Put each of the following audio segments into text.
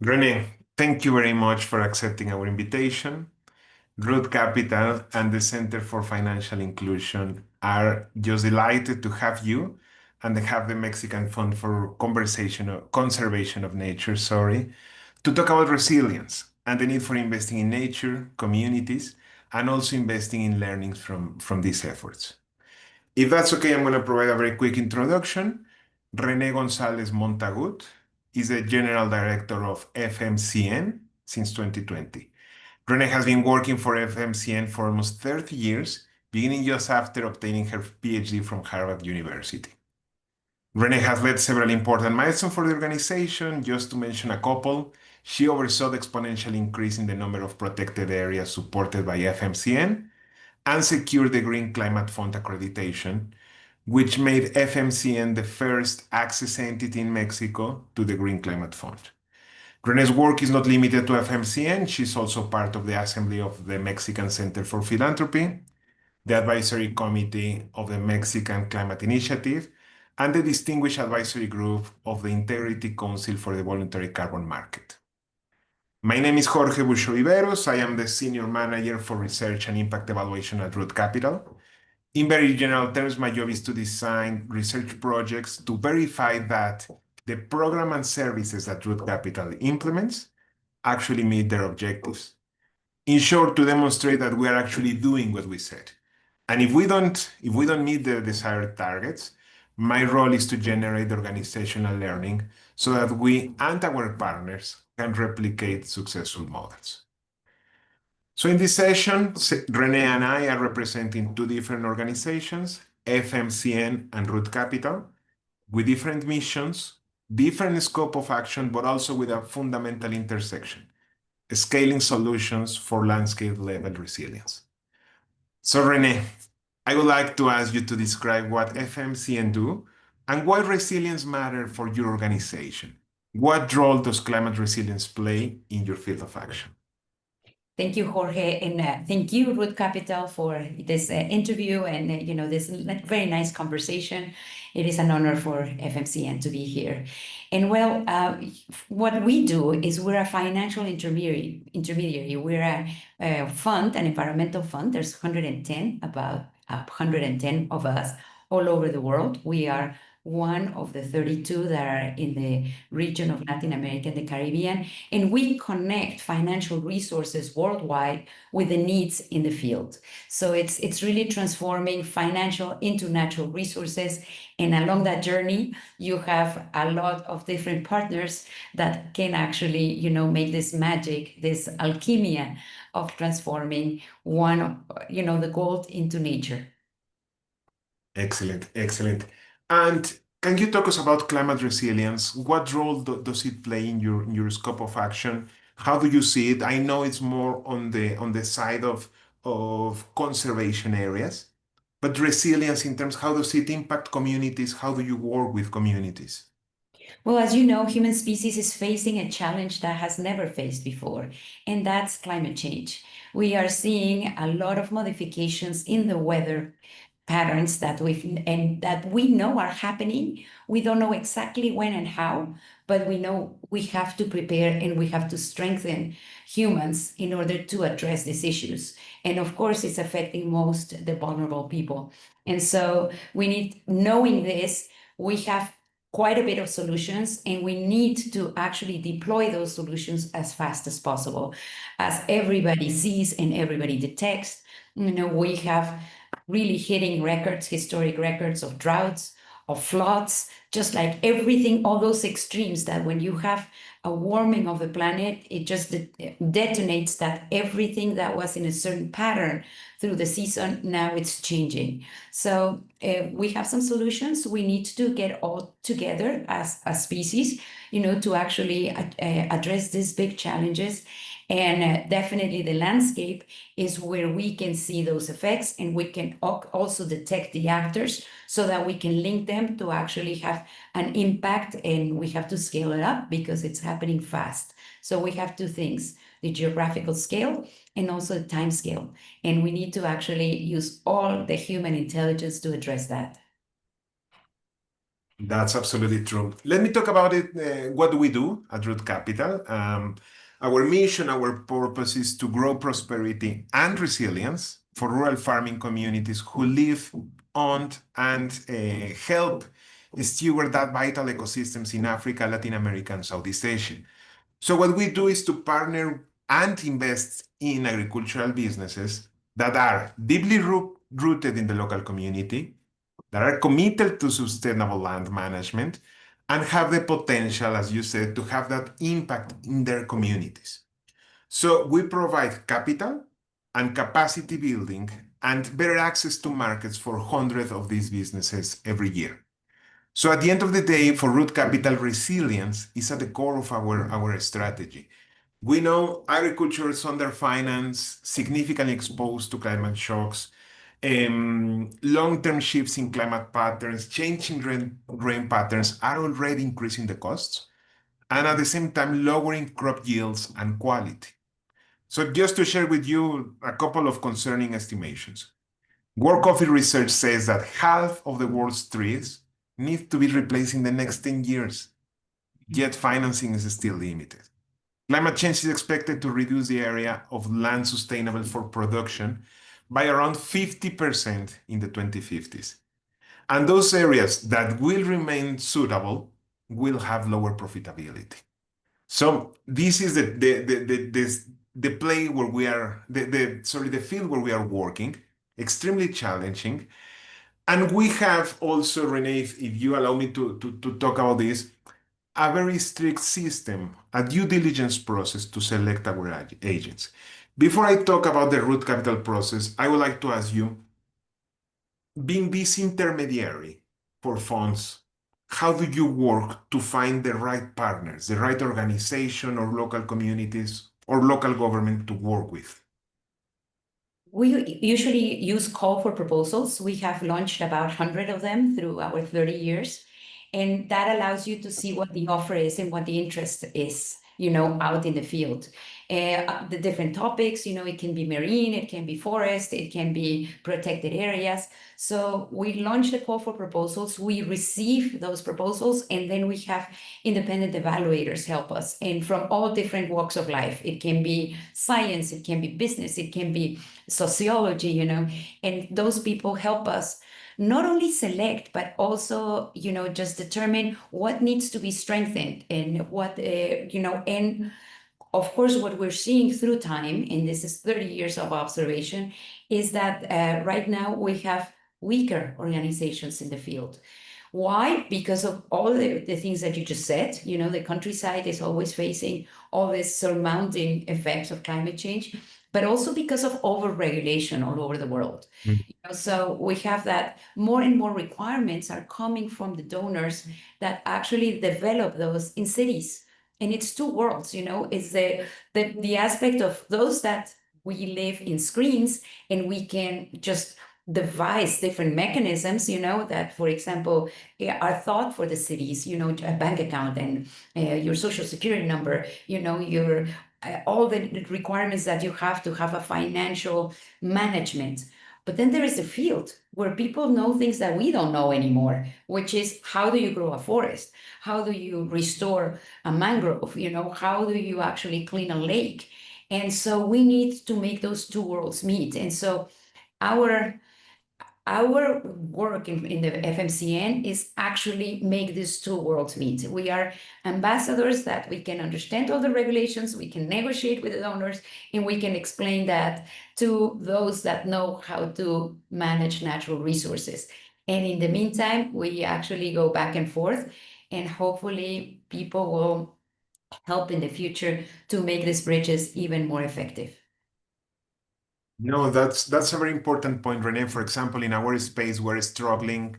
Rene, thank you very much for accepting our invitation. Root Capital and the Center for Financial Inclusion are just delighted to have you and have the Mexican Fund for Conservation of Nature, to talk about resilience and the need for investing in nature, communities, and also investing in learnings from these efforts. If that's okay, I'm going to provide a very quick introduction. René González Montagut is the General Director of FMCN since 2020. René has been working for FMCN for almost 30 years, beginning just after obtaining her PhD from Harvard University. René has led several important milestones for the organization. Just to mention a couple, she oversaw the exponential increase in the number of protected areas supported by FMCN and secured the Green Climate Fund accreditation, which made FMCN the first access entity in Mexico to the Green Climate Fund. René's work is not limited to FMCN. She's also part of the Assembly of the Mexican Center for Philanthropy, the Advisory Committee of the Mexican Climate Initiative, and the Distinguished Advisory Group of the Integrity Council for the Voluntary Carbon Market. My name is Jorge Bush-Oliveros. I am the Senior Manager for Research and Impact Evaluation at Root Capital. In very general terms, my job is to design research projects to verify that the program and services that Root Capital implements actually meet their objectives. In short, to demonstrate that we are actually doing what we said. And if we don't meet the desired targets, my role is to generate organizational learning so that we and our partners can replicate successful models. So in this session, René and I are representing two different organizations, FMCN and Root Capital, with different missions, different scope of action, but also with a fundamental intersection, scaling solutions for landscape-level resilience. So René, I would like to ask you to describe what FMCN do and why resilience matters for your organization. What role does climate resilience play in your field of action? Thank you, Jorge, and thank you, Root Capital, for this interview and this very nice conversation. It is an honor for FMCN to be here. And well, what we do is we're a financial intermediary. We're a fund, an environmental fund. There's about 110 of us all over the world. We are one of the 32 that are in the region of Latin America and the Caribbean, and we connect financial resources worldwide with the needs in the field. So it's really transforming financial into natural resources, and along that journey, you have a lot of different partners that can actually, make this magic, this alchemy of transforming the gold into nature. Excellent, excellent. And can you talk us about climate resilience? What role does it play in your scope of action? How do you see it? I know it's more on the side of conservation areas, but resilience in terms, how does it impact communities? How do you work with communities? Well, as you know, human species is facing a challenge that has never faced before, and that's climate change. We are seeing a lot of modifications in the weather patterns that we know are happening. We don't know exactly when and how, but we know we have to prepare and we have to strengthen humans in order to address these issues. And of course, it's affecting most the vulnerable people. And so knowing this, we have quite a bit of solutions, and we need to actually deploy those solutions as fast as possible. As everybody sees and everybody detects, we have really hitting historic records of droughts, of floods, just like everything, all those extremes that when you have a warming of the planet, it just detonates that everything that was in a certain pattern through the season, now it's changing. So we have some solutions. We need to get all together as a species, to actually address these big challenges. And definitely the landscape is where we can see those effects, and we can also detect the actors so that we can link them to actually have an impact, and we have to scale it up because it's happening fast. So we have two things, the geographical scale and also the time scale. And we need to actually use all the human intelligence to address that. That's absolutely true. Let me talk about it. What do we do at Root Capital? Our mission, our purpose is to grow prosperity and resilience for rural farming communities who live on and help steward that vital ecosystems in Africa, Latin America, and Southeast Asia. So what we do is to partner and invest in agricultural businesses that are deeply rooted in the local community, that are committed to sustainable land management, and have the potential, as you said, to have that impact in their communities. So we provide capital and capacity building and better access to markets for hundreds of these businesses every year. So at the end of the day, for Root Capital, resilience is at the core of our strategy. We know agriculture is underfinanced, significantly exposed to climate shocks, long-term shifts in climate patterns, changing rain patterns are already increasing the costs, and at the same time lowering crop yields and quality. So just to share with you a couple of concerning estimations. World Coffee Research says that half of the world's trees need to be replaced in the next 10 years, yet financing is still limited. Climate change is expected to reduce the area of land sustainable for production by around 50% in the 2050s. And those areas that will remain suitable will have lower profitability. So this is the play where we are, the field where we are working, extremely challenging. And we have also, Renee, if you allow me to talk about this, a very strict system, a due diligence process to select our agents. Before I talk about the root capital process, I would like to ask you, being this intermediary for funds, how do you work to find the right partners, the right organization or local communities or local government to work with? We usually use call for proposals. We have launched about 100 of them through our 30 years. And that allows you to see what the offer is and what the interest is, out in the field. The different topics, it can be marine, it can be forest, it can be protected areas. So we launch the call for proposals, we receive those proposals, and then we have independent evaluators help us. And from all different walks of life, it can be science, it can be business, it can be sociology, and those people help us not only select, but also, just determine what needs to be strengthened and what, and of course, what we're seeing through time, and this is 30 years of observation, is that right now we have weaker organizations in the field. Why? Because of all the things that you just said. The countryside is always facing all these surmounting effects of climate change, but also because of overregulation all over the world. So we have that more and more requirements are coming from the donors that actually develop those in cities. And it's two worlds, it's the aspect of those that we live in screens and we can just devise different mechanisms, that, for example, are thought for the cities, a bank account and your social security number, your all the requirements that you have to have a financial management. But then there is a field where people know things that we don't know anymore, which is how do you grow a forest? How do you restore a mangrove? How do you actually clean a lake? And so we need to make those two worlds meet. And so our work in the FMCN is actually make these two worlds meet. We are ambassadors that we can understand all the regulations, we can negotiate with the donors, and we can explain that to those that know how to manage natural resources. And in the meantime, we actually go back and forth, and hopefully people will help in the future to make these bridges even more effective. No, that's a very important point, Renee. For example, in our space, we're struggling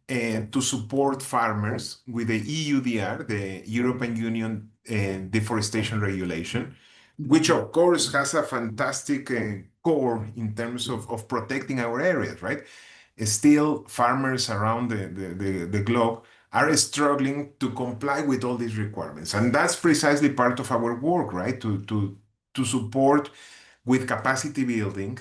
to support farmers with the EUDR, the European Union Deforestation Regulation, which of course has a fantastic core in terms of protecting our areas, right? Still, farmers around the globe are struggling to comply with all these requirements. And that's precisely part of our work, right? To support with capacity building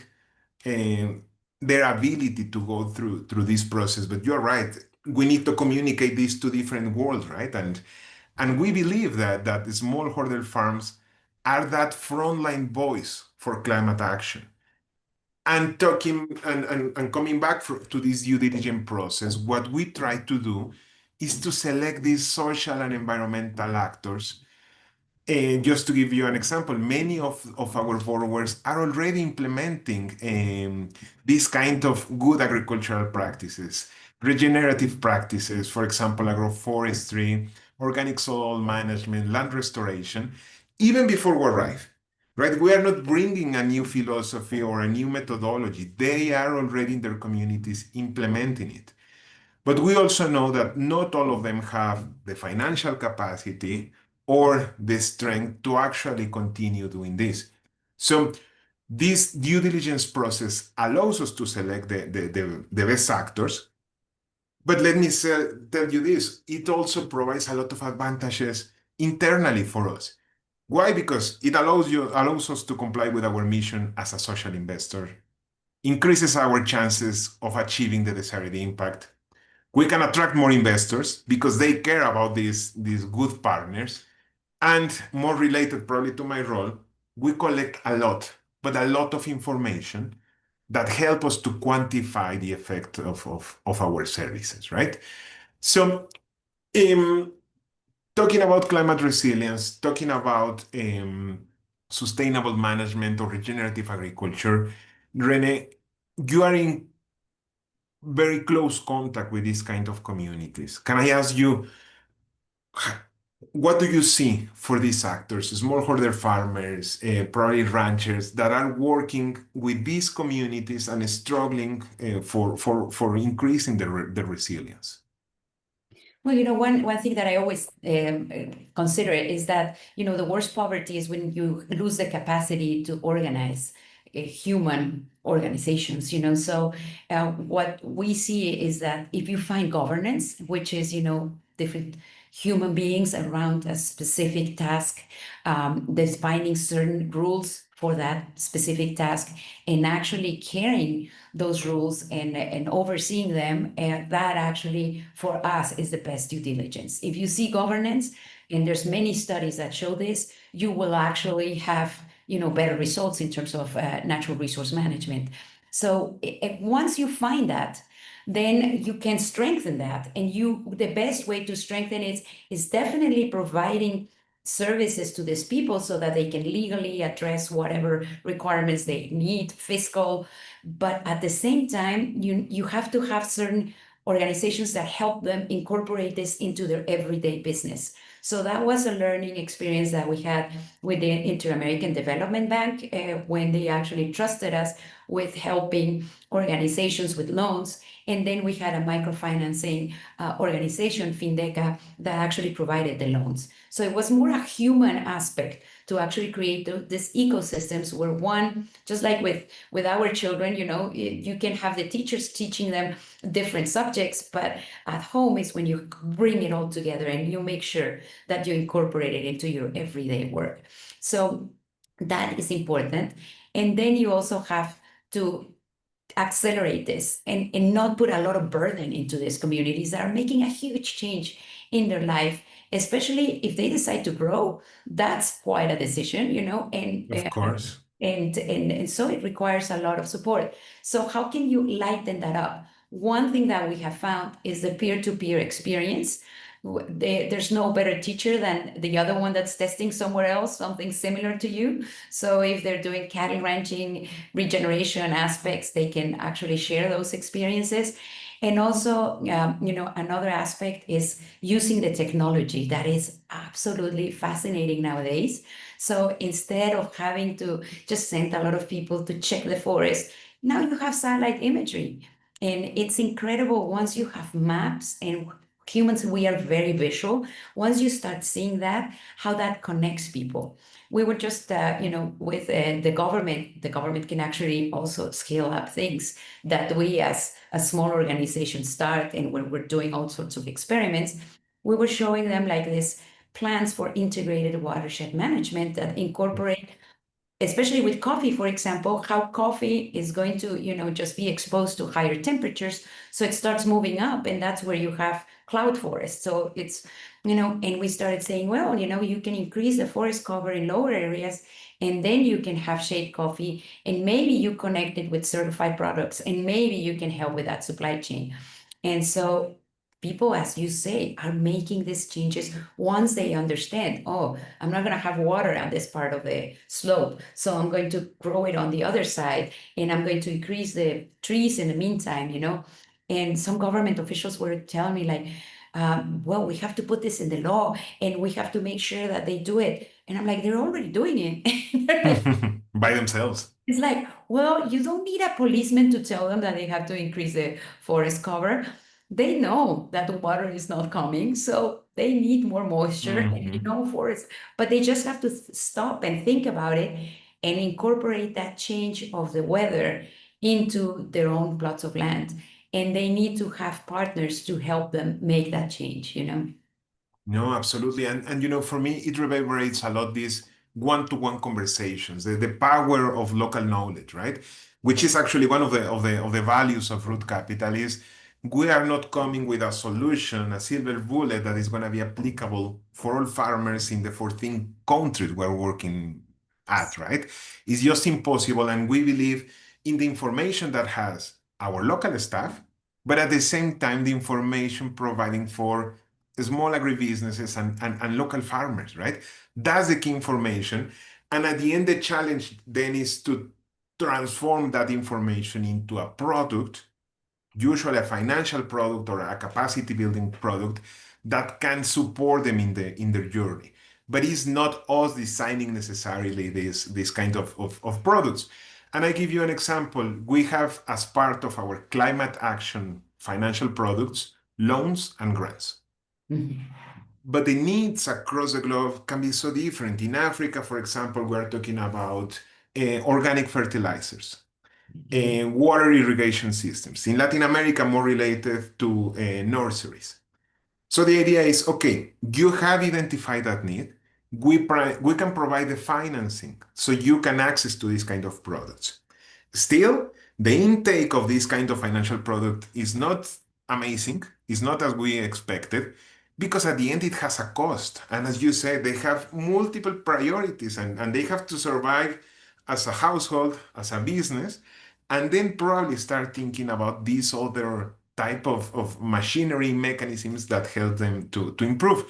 and their ability to go through this process. But you're right. we need to communicate these two different worlds, right? And we believe that the smallholder farms are that frontline voice for climate action. And talking and coming back to this due diligence process, what we try to do is to select these social and environmental actors. And just to give you an example, many of our borrowers are already implementing this kind of good agricultural practices, regenerative practices, for example, agroforestry, organic soil management, land restoration, even before we arrive. Right? We are not bringing a new philosophy or a new methodology. They are already in their communities implementing it. But we also know that not all of them have the financial capacity or the strength to actually continue doing this. So this due diligence process allows us to select the best actors. But let me tell you this, it also provides a lot of advantages internally for us. Why? Because it allows us to comply with our mission as a social investor, increases our chances of achieving the desired impact. We can attract more investors because they care about these good partners. And more related probably to my role, we collect a lot, but a lot of information that help us to quantify the effect of our services, right? So um, talking about climate resilience, talking about sustainable management or regenerative agriculture, Rene, you are in very close contact with these kind of communities. Can I ask you, what do you see for these actors, smallholder farmers, probably ranchers that are working with these communities and struggling for increasing the resilience? Well, one thing that I always consider is that, the worst poverty is when you lose the capacity to organize human organizations, So what we see is that if you find governance, which is, different human beings around a specific task, defining certain rules for that specific task, and actually carrying those rules and overseeing them, that actually for us is the best due diligence. If you see governance, and there's many studies that show this, you will actually have better results in terms of natural resource management. So once you find that, then you can strengthen that. And the best way to strengthen it is definitely providing services to these people so that they can legally address whatever requirements they need, fiscal. But at the same time, you have to have certain organizations that help them incorporate this into their everyday business. So that was a learning experience that we had with the Inter-American Development Bank when they actually trusted us with helping organizations with loans. And then we had a microfinancing organization, Findeca, that actually provided the loans. So it was more a human aspect to actually create these ecosystems where one, just like with our children, you can have the teachers teaching them different subjects, but at home is when you bring it all together and you make sure that you incorporate it into your everyday work. So that is important. And then you also have to accelerate this and not put a lot of burden into these communities that are making a huge change in their life, especially if they decide to grow. That's quite a decision, Of course. and so it requires a lot of support. So how can you lighten that up? One thing that we have found is the peer-to-peer experience. There's no better teacher than the other one that's testing somewhere else, something similar to you. So if they're doing cattle ranching, regeneration aspects, they can actually share those experiences. And also, another aspect is using the technology that is absolutely fascinating nowadays. So instead of having to just send a lot of people to check the forest, now you have satellite imagery. And it's incredible once you have maps, and humans, we are very visual. Once you start seeing that, how that connects people. We were just, with the government can actually also scale up things that we as a small organization start. And when we're doing all sorts of experiments, we were showing them like this plans for integrated watershed management that incorporate especially with coffee, for example, how coffee is going to, just be exposed to higher temperatures. So it starts moving up, and that's where you have cloud forest. So it's, and we started saying, well, you can increase the forest cover in lower areas, and then you can have shade coffee, and maybe you connect it with certified products, and maybe you can help with that supply chain. And so people, as you say, are making these changes once they understand, oh, I'm not going to have water on this part of the slope, so I'm going to grow it on the other side, and I'm going to increase the trees in the meantime. And some government officials were telling me, like, well, we have to put this in the law, and we have to make sure that they do it. And I'm like, they're already doing it. They're like, By themselves. it's like, well, you don't need a policeman to tell them that they have to increase the forest cover. They know that the water is not coming, so they need more moisture and Mhm. forest. But they just have to stop and think about it and incorporate that change of the weather into their own plots of land. And they need to have partners to help them make that change. No, absolutely. And for me, it reverberates a lot these one-to-one conversations, the power of local knowledge, right? Which is actually one of the values of root capital is we are not coming with a solution, a silver bullet that is going to be applicable for all farmers in the 14 countries we're working at, right? It's just impossible. And we believe in the information that has our local staff, but at the same time, the information providing for small agribusinesses and local farmers, right? That's the key information. And at the end, the challenge then is to transform that information into a product, usually a financial product or a capacity building product that can support them in their journey. But it's not us designing necessarily this kind of products. And I give you an example. We have, as part of our climate action financial products, loans and grants. Mhm. But the needs across the globe can be so different. In Africa, for example, we're talking about organic fertilizers, water irrigation systems. In Latin America, more related to nurseries. So the idea is, okay, you have identified that need. We can provide the financing so you can access to these kind of products. Still, the intake of this kind of financial product is not amazing, is not as we expected, because at the end it has a cost. And as you said, they have multiple priorities and they have to survive as a household, as a business, and then probably start thinking about these other type of machinery mechanisms that help them to improve.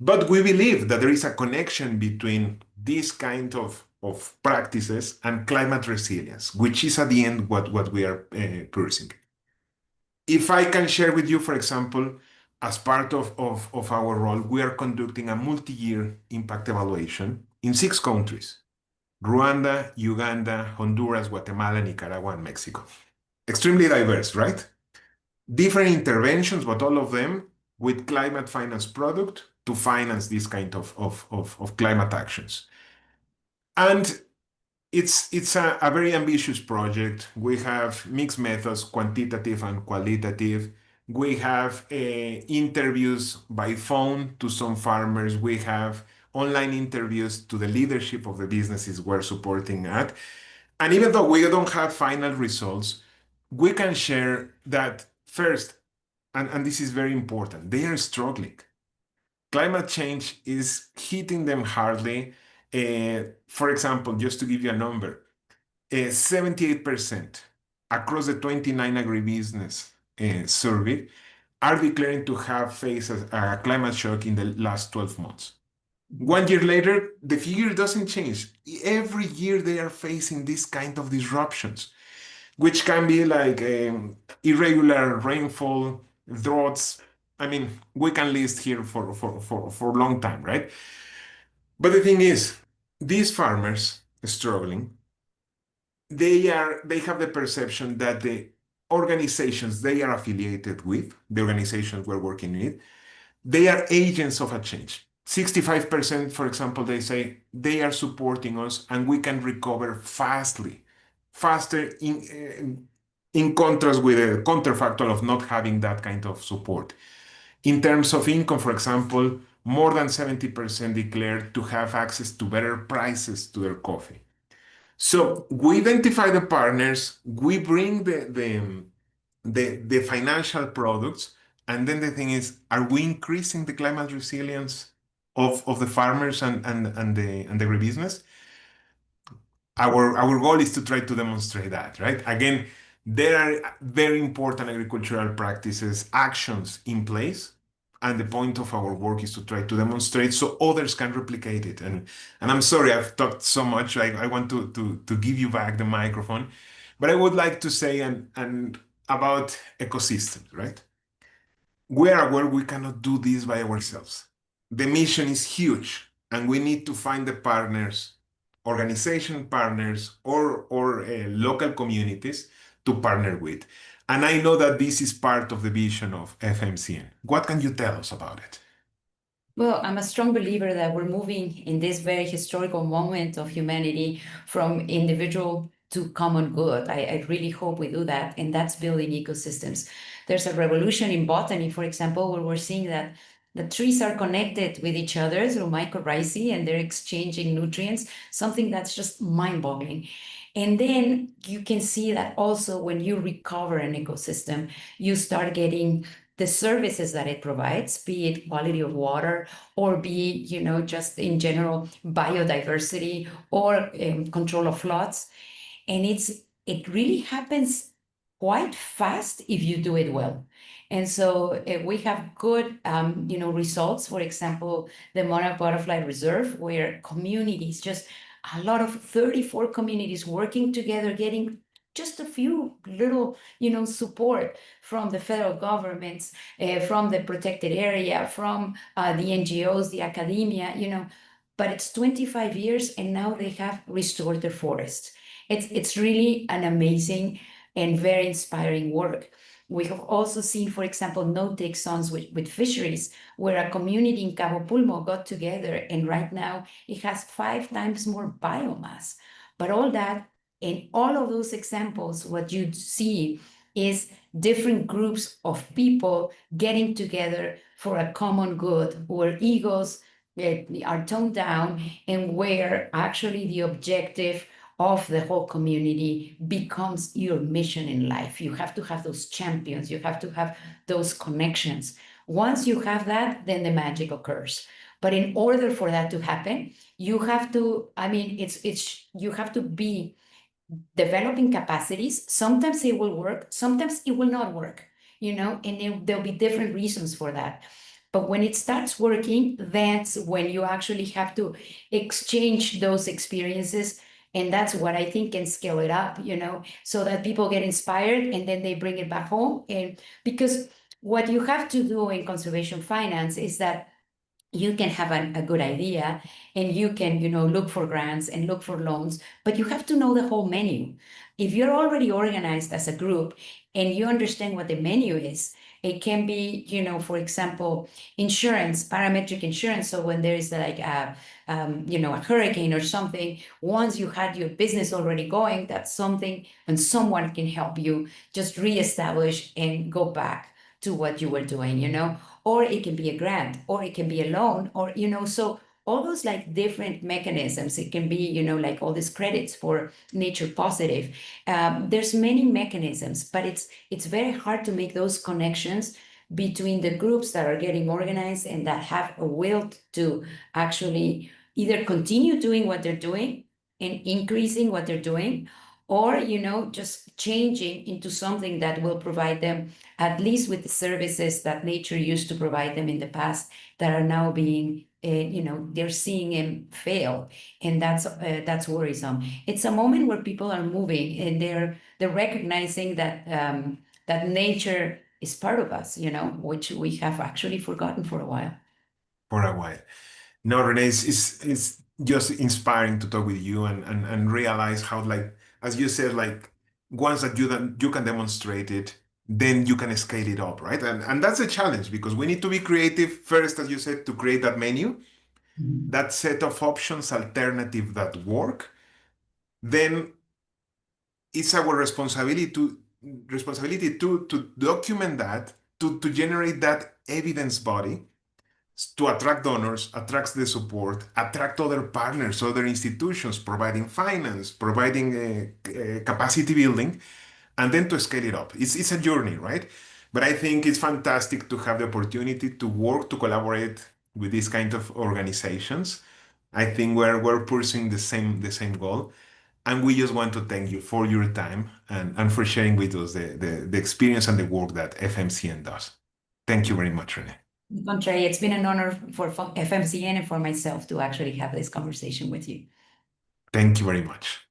But we believe that there is a connection between this kind of practices and climate resilience, which is at the end what we are pursuing. If I can share with you, for example, as part of our role, we are conducting a multi-year impact evaluation in 6 countries: Rwanda, Uganda, Honduras, Guatemala, Nicaragua, and Mexico. Extremely diverse, right? Different interventions, but all of them with climate finance product to finance this kind of climate actions. And it's a very ambitious project. We have mixed methods, quantitative and qualitative. We have interviews by phone to some farmers. We have online interviews to the leadership of the businesses we're supporting at. And even though we don't have final results, we can share that first, and this is very important, they are struggling. Climate change is hitting them hardly. For example, just to give you a number, 78% across the 29 agribusiness survey are declaring to have faced a climate shock in the last 12 months. 1 year later, the figure doesn't change. Every year they are facing this kind of disruptions, which can be like irregular rainfall, droughts. I mean, we can list here for a long time, right? But the thing is, these farmers struggling, they have the perception that the organizations they are affiliated with, the organizations we're working with, they are agents of a change. 65%, for example, they say they are supporting us and we can recover faster in contrast with the counterfactual of not having that kind of support. In terms of income, for example, more than 70% declared to have access to better prices to their coffee. So we identify the partners, we bring the financial products, and then the thing is, are we increasing the climate resilience of the farmers and the agribusiness? Our goal is to try to demonstrate that, right? Again, there are very important agricultural practices, actions in place, and the point of our work is to try to demonstrate so others can replicate it. And I'm sorry I've talked so much. I want to give you back the microphone, but I would like to say and about ecosystems, right? We are aware we cannot do this by ourselves. The mission is huge, and we need to find the partners, organization partners, or local communities to partner with. And I know that this is part of the vision of FMCN. What can you tell us about it? Well, I'm a strong believer that we're moving in this very historical moment of humanity from individual to common good. I really hope we do that, and that's building ecosystems. There's a revolution in botany, for example, where we're seeing that the trees are connected with each other through mycorrhizae and they're exchanging nutrients, something that's just mind-boggling. And then you can see that also when you recover an ecosystem, you start getting the services that it provides, be it quality of water or be, just in general biodiversity or control of floods. And it really happens quite fast if you do it well. And so we have good, results. For example, the Monarch Butterfly Reserve, where communities, just a lot of 34 communities working together, getting just a few little, support from the federal governments, from the protected area, from the NGOs, the academia, but it's 25 years and now they have restored their forest. It's really an amazing and very inspiring work. We have also seen, for example, no-take zones with fisheries, where a community in Cabo Pulmo got together, and right now it has 5 times more biomass. But all that, in all of those examples, what you see is different groups of people getting together for a common good, where egos are toned down and where actually the objective of the whole community becomes your mission in life. You have to have those champions, you have to have those connections. Once you have that, then the magic occurs. But in order for that to happen, you have to, it's you have to be developing capacities. Sometimes it will work, sometimes it will not work, and there'll be different reasons for that. But when it starts working, that's when you actually have to exchange those experiences. And that's what I think can scale it up, so that people get inspired and then they bring it back home. And because what you have to do in conservation finance is that you can have a good idea and you can look for grants and look for loans, but you have to know the whole menu. If you're already organized as a group and you understand what the menu is, it can be, for example, insurance, parametric insurance. So when there is like a hurricane or something, once you had your business already going, that's something, and someone can help you just reestablish and go back to what you were doing. Or it can be a grant, or it can be a loan, or, so all those like different mechanisms. It can be, like all these credits for nature positive. There's many mechanisms, but it's very hard to make those connections between the groups that are getting organized and that have a will to actually either continue doing what they're doing and increasing what they're doing, or, just changing into something that will provide them at least with the services that nature used to provide them in the past, that are now being, they're seeing them fail, and that's worrisome. It's a moment where people are moving and they're recognizing that that nature is part of us, which we have actually forgotten for a while. For a while. No, Renee, it's just inspiring to talk with you and realize how, like, as you said, like, once that you can demonstrate it, then you can scale it up, right? And that's a challenge because we need to be creative first, as you said, to create that menu, that set of options, alternative that work. Then it's our responsibility to document that, to generate that evidence body, to attract donors, attracts the support, attract other partners, other institutions, providing finance, providing capacity building, and then to scale it up. It's a journey, right? But I think it's fantastic to have the opportunity to work, to collaborate with these kind of organizations. I think we're pursuing the same goal. And we just want to thank you for your time and for sharing with us the experience and the work that FMCN does. Thank you very much, Rene. Contrary, it's been an honor for FMCN and for myself to actually have this conversation with you. Thank you very much.